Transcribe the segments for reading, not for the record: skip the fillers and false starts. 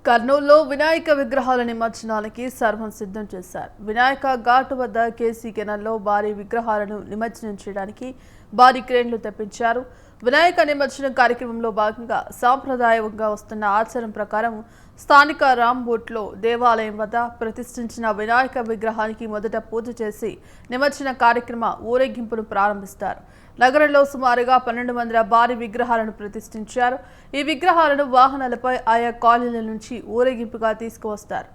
కర్నూలులో వినాయక విగ్రహాల నిమజ్జనానికి సర్వం సిద్ధం చేశారు. వినాయక ఘాటు వద్ద కేసీ కెనాల్లో భారీ విగ్రహాలను నిమజ్జనం చేయడానికి భారీ క్రేన్లు తెప్పించారు. వినాయక నిమజ్జనం కార్యక్రమంలో భాగంగా సాంప్రదాయంగా వస్తున్న ఆచారం ప్రకారం స్థానిక రాంబోట్లో దేవాలయం వద్ద ప్రతిష్ఠించిన వినాయక విగ్రహానికి మొదట పూజ చేసి నిమజ్జన కార్యక్రమ ఊరేగింపును ప్రారంభిస్తారు. నగరంలో సుమారుగా 12 మంది భారీ విగ్రహాలను ప్రతిష్ఠించారు. ఈ విగ్రహాలను వాహనాలపై ఆయా కాలనీల నుంచి ఊరేగింపుగా తీసుకువస్తారు.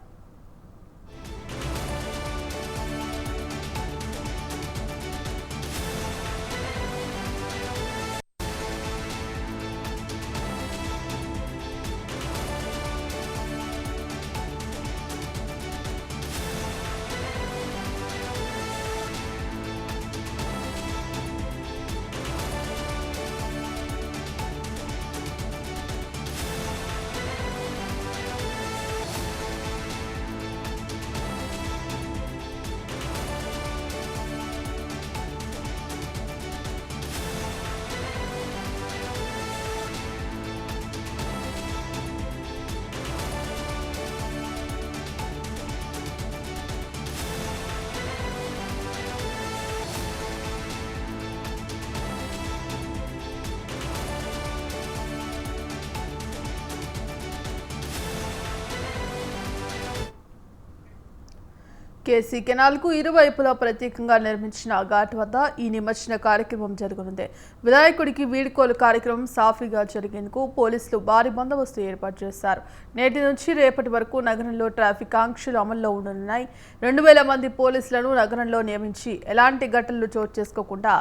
కేసీ కెనాల్కు ఇరువైపులా ప్రత్యేకంగా నిర్మించిన ఘాట్ వద్ద ఈ నిమజ్జన కార్యక్రమం జరగనుంది. వినాయకుడికి వీడ్కోలు కార్యక్రమం సాఫీగా జరిగేందుకు పోలీసులు భారీ బందోబస్తు ఏర్పాటు చేశారు. నేటి నుంచి రేపటి వరకు నగరంలో ట్రాఫిక్ ఆంక్షలు అమల్లో ఉండనున్నాయి. 2000 మంది పోలీసులను నగరంలో నియమించి ఎలాంటి ఘటనలు చోటు చేసుకోకుండా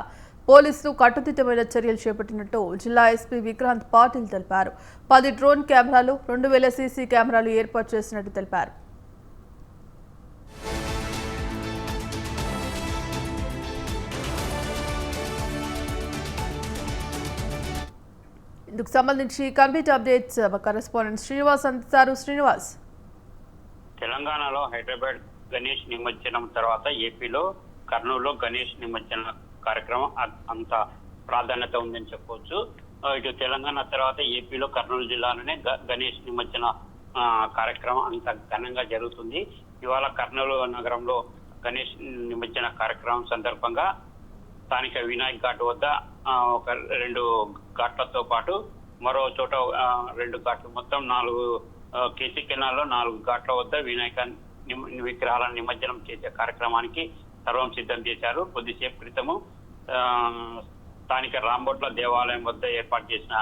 పోలీసులు కట్టుదిట్టమైన చర్యలు చేపట్టినట్టు జిల్లా ఎస్పీ విక్రాంత్ పాటిల్ తెలిపారు. 10 డ్రోన్ కెమెరాలు, 2000 సీసీ కెమెరాలు ఏర్పాటు చేసినట్టు తెలిపారు. ఇందుకు సంబంధించి కంప్లీట్ అప్డేట్స్ కరెస్పాండెంట్ శ్రీనివాస్ అందిస్తారు. శ్రీనివాస్, తెలంగాణలో హైదరాబాద్ గణేష్ నిమజ్జనం తర్వాత ఏపీలో కర్నూలులో గణేష్ నిమజ్జన కార్యక్రమం అంత ప్రాధాన్యత ఉందని చెప్పవచ్చు. ఇటు తెలంగాణ తర్వాత ఏపీలో కర్నూలు జిల్లాలోనే గణేష్ నిమజ్జన కార్యక్రమం అంత ఘనంగా జరుగుతుంది. ఇవాళ కర్నూలు నగరంలో గణేష్ నిమజ్జన కార్యక్రమం సందర్భంగా స్థానిక వినాయక్ ఘాట్ వద్ద ఒక 2 ఘాట్లతో పాటు మరో చోట 2 ఘాట్లు, మొత్తం 4 కేసీ కెనాల్లో 4 ఘాట్ల వద్ద వినాయక విగ్రహాలను నిమజ్జనం చేసే కార్యక్రమానికి సర్వం సిద్ధం చేశారు. కొద్దిసేపు క్రితము స్థానిక రాంబోట్ల దేవాలయం వద్ద ఏర్పాటు చేసిన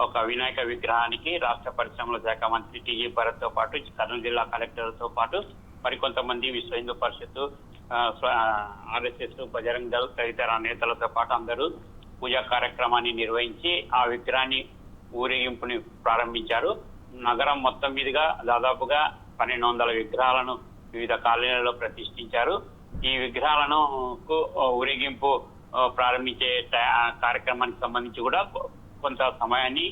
ఒక వినాయక విగ్రహానికి రాష్ట్ర పరిశ్రమల శాఖ మంత్రి టీజీ భరత్ తో పాటు కర్నూలు జిల్లా కలెక్టర్తో పాటు మరికొంతమంది విశ్వ హిందూ పరిషత్తు, ఆర్ఎస్ఎస్, బజరంగ్ దళ్ తదితర నేతలతో పాటు అందరూ పూజా కార్యక్రమాన్ని నిర్వహించి ఆ విగ్రహాన్ని ఊరేగింపుని ప్రారంభించారు. నగరం మొత్తం మీదుగా దాదాపుగా 1200 విగ్రహాలను వివిధ కాలనీలలో ప్రతిష్ఠించారు. ఈ విగ్రహాలను ఊరేగింపు ప్రారంభించే కార్యక్రమానికి సంబంధించి కూడా కొంత సమయాన్ని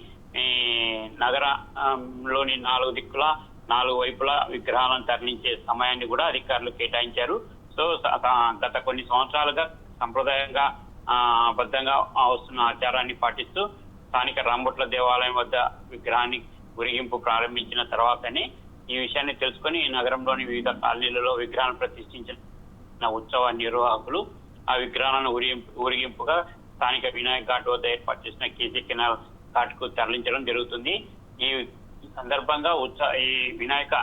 నగరంలోని 4 దిక్కుల 4 వైపులా విగ్రహాలను తరలించే సమయాన్ని కూడా అధికారులు కేటాయించారు. సో గత కొన్ని సంవత్సరాలుగా సంప్రదాయంగా బద్ధంగా వస్తున్న ఆచారాన్ని పాటిస్తూ స్థానిక రాంబోట్ల దేవాలయం వద్ద విగ్రహాన్ని ఊరేగింపు ప్రారంభించిన తర్వాతనే ఈ విషయాన్ని తెలుసుకొని నగరంలోని వివిధ కాలనీలలో విగ్రహాలను ప్రతిష్ఠించిన ఉత్సవ నిర్వాహకులు ఆ విగ్రహాలను ఊరేగింపుగా స్థానిక వినాయక్ ఘాట్ వద్ద ఏర్పాటు చేసిన కేసీ కెనాల్ ఘాట్ కు తరలించడం జరుగుతుంది. ఈ సందర్భంగా ఈ వినాయక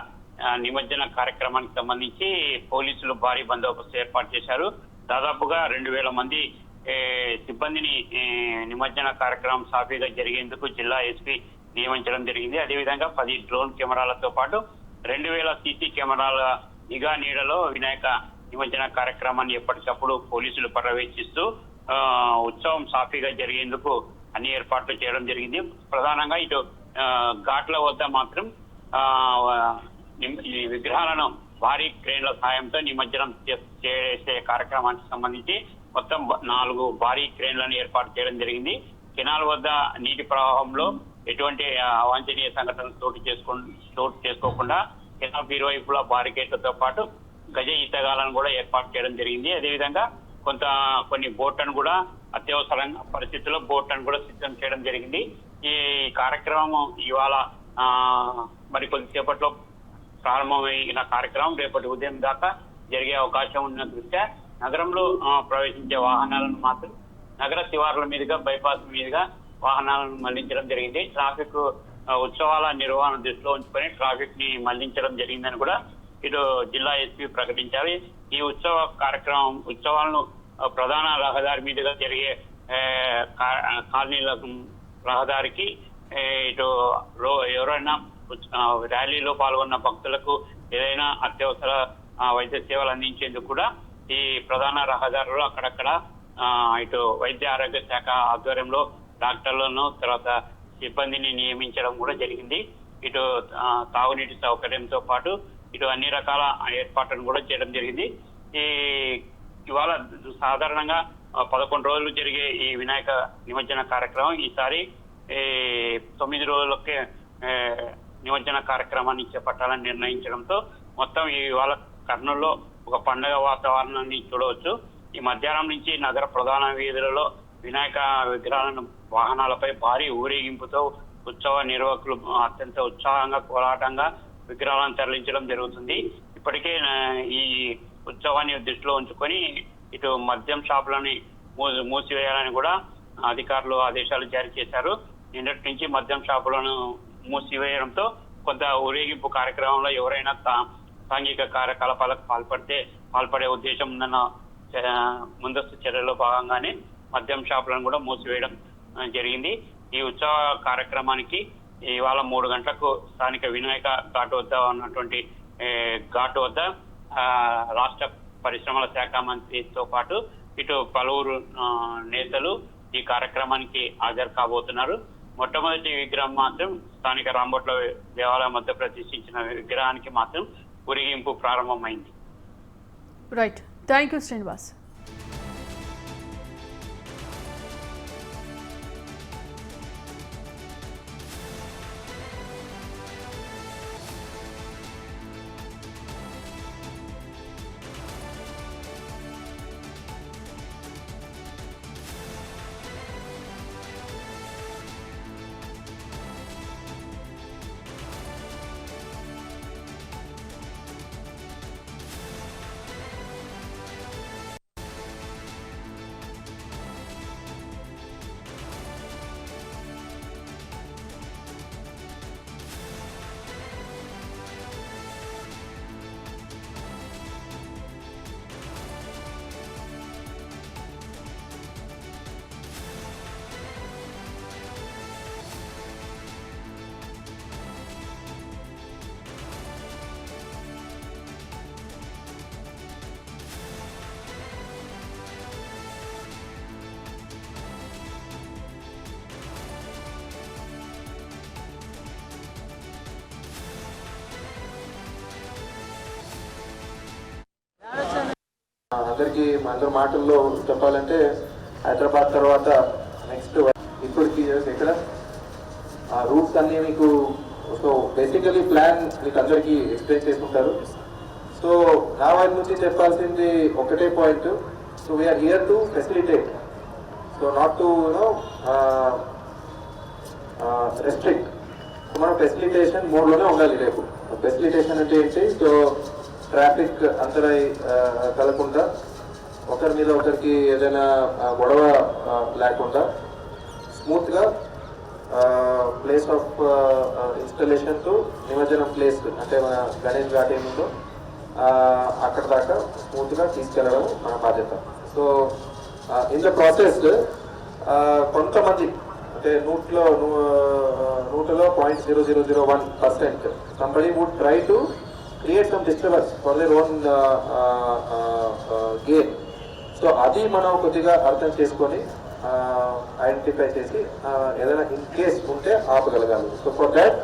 నిమజ్జన కార్యక్రమానికి సంబంధించి పోలీసులు భారీ బందోబస్తు ఏర్పాటు చేశారు. దాదాపుగా 2000 మంది సిబ్బందిని నిమజ్జన కార్యక్రమం సాఫీగా జరిగేందుకు జిల్లా ఎస్పీ నియమించడం జరిగింది. అదేవిధంగా 10 డ్రోన్ కెమెరాలతో పాటు 2000 సీసీ కెమెరాల నిఘా నీడలో వినాయక నిమజ్జన కార్యక్రమాన్ని ఎప్పటికప్పుడు పోలీసులు పర్యవేక్షిస్తూ ఉత్సవం సాఫీగా జరిగేందుకు అన్ని ఏర్పాట్లు చేయడం జరిగింది. ప్రధానంగా ఇటు ఘాట్ల వద్ద మాత్రం ఈ విగ్రహాలను భారీ క్రేన్ల సాయంతో నిమజ్జనం చేసే కార్యక్రమానికి సంబంధించి మొత్తం 4 భారీ క్రేన్లను ఏర్పాటు చేయడం జరిగింది. కెనాల్ వద్ద నీటి ప్రవాహంలో ఎటువంటి అవాంఛనీయ సంఘటనలు చోటు చేసుకోకుండా కెనాల్ ఇరువైపులా బారికేట్లతో పాటు గజ ఈతగాలను కూడా ఏర్పాటు చేయడం జరిగింది. అదేవిధంగా కొన్ని బోట్లను కూడా అత్యవసర పరిస్థితుల్లో బోట్లను కూడా సిద్ధం చేయడం జరిగింది. ఈ కార్యక్రమం ఇవాళ మరి కొద్దిసేపట్లో ప్రారంభమైన కార్యక్రమం రేపటి ఉదయం దాకా జరిగే అవకాశం ఉన్న దృష్ట్యా నగరంలో ప్రవేశించే వాహనాలను మాత్రం నగర శివార్ల మీదుగా బైపాస్ మీదుగా వాహనాలను మళ్లించడం జరిగింది. ట్రాఫిక్ ఉత్సవాల నిర్వహణ దృష్టిలో ఉంచుకొని ట్రాఫిక్ ని మళ్లించడం జరిగిందని కూడా ఇటు జిల్లా ఎస్పీ ప్రకటించారు. ఈ ఉత్సవాలను ప్రధాన రహదారి మీదుగా జరిగే కాలనీల రహదారికి ఇటు ఎవరైనా ర్యాలీలో పాల్గొన్న భక్తులకు ఏదైనా అత్యవసర వైద్య సేవలు అందించేందుకు కూడా ఈ ప్రధాన రహదారులు అక్కడక్కడ ఇటు వైద్య ఆరోగ్య శాఖ ఆధ్వర్యంలో డాక్టర్లను తర్వాత సిబ్బందిని నియమించడం కూడా జరిగింది. ఇటు తాగునీటి సౌకర్యంతో పాటు ఇటు అన్ని రకాల ఏర్పాట్లను కూడా చేయడం జరిగింది. ఇవాళ సాధారణంగా 11 రోజులు జరిగే ఈ వినాయక నిమజ్జన కార్యక్రమం ఈసారి 9 రోజులకే నిమజ్జన కార్యక్రమాన్ని చేపట్టాలని నిర్ణయించడంతో మొత్తం ఇవాళ కర్నూలులో ఒక పండుగ వాతావరణాన్ని చూడవచ్చు. ఈ మధ్యాహ్నం నుంచి నగర ప్రధాన వీధులలో వినాయక విగ్రహాలను వాహనాలపై భారీ ఊరేగింపుతో ఉత్సవ నిర్వాహకులు అత్యంత ఉత్సాహంగా కోలాటంగా విగ్రహాలను తరలించడం జరుగుతుంది. ఇప్పటికే ఈ ఉత్సవాన్ని దృష్టిలో ఉంచుకొని ఇటు మద్యం షాపులని మూసివేయాలని కూడా అధికారులు ఆదేశాలు జారీ చేశారు. నిన్నటి నుంచి మద్యం షాపులను మూసివేయడంతో కొంత ఊరేగింపు కార్యక్రమంలో ఎవరైనా సాంఘిక కార్యకలాపాలకు పాల్పడే ఉద్దేశం ఉందన్న ముందస్తు చర్యల్లో భాగంగానే మద్యం షాపులను కూడా మూసివేయడం జరిగింది. ఈ ఉత్సవ కార్యక్రమానికి ఇవాళ 3 గంటలకు స్థానిక వినాయక ఘాట్ వద్ద ఉన్నటువంటి ఘాట్ వద్ద రాష్ట్ర పరిశ్రమల శాఖ మంత్రితో పాటు ఇటు పలువురు నేతలు ఈ కార్యక్రమానికి హాజరు కాబోతున్నారు. మొట్టమొదటి విగ్రహం మాత్రం స్థానిక రాంబొట్ల దేవాలయం వద్ద ప్రతిష్ఠించిన విగ్రహానికి మాత్రం ఊరేగింపు ప్రారంభమైంది. Right, thank you Srinivas. అందరికీ అందరి మాటల్లో చెప్పాలంటే హైదరాబాద్ తర్వాత నెక్స్ట్ ఇప్పటికి ఎక్కడ ఆ రూట్స్ అన్నీ మీకు సో బేసికలీ ప్లాన్ మీకు అందరికీ ఎక్స్ప్లెయిన్ చేసుకుంటారు. సో నా వైపు నుంచి చెప్పాల్సింది ఒకటే point. So we are here to facilitate, so not to restrict. మనం ఫెసిలిటేషన్ మోడ్లోనే ఉండాలి. రేపు ఫెసిలిటేషన్ అంటే ఏంటి? సో ట్రాఫిక్ అంతరాయి కలగకుండా, ఒకరి మీద ఒకరికి ఏదైనా గొడవ లేకుండా స్మూత్గా ప్లేస్ ఆఫ్ ఇన్స్టలేషన్ టు నిమజ్జనం ప్లేస్ అంటే మన గణేష్ ఘాట్ ఏముందో అక్కడ దాకా స్మూత్గా తీసుకెళ్ళడం మన బాధ్యత. సో ఇన్ ద ప్రాసెస్ కొంతమంది అంటే 100లో 0.0001% somebody would try to create some disturbance for their own gain. So అది మనం కొద్దిగా అర్థం చేసుకొని ఐడెంటిఫై చేసి ఏదైనా ఇన్ కేస్ ఉంటే ఆపగలగాలి. So for that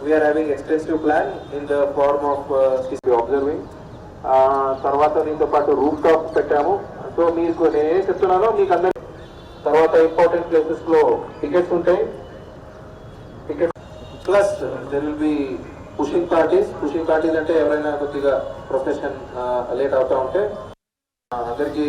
we are having extensive plan in the form of observing. తర్వాత దీంతో పాటు రూఫ్ టాప్ పెట్టాము. సో మీకు నేనే చెప్తున్నానో మీకు అందరి తర్వాత ఇంపార్టెంట్ ప్లేసెస్లో టికెట్స్ ఉంటాయి. Ticket plus there will be pushing parties అంటే ఎవరైనా కొద్దిగా ప్రొఫెషన్ లేట్ అవుతా ఉంటే అందరికీ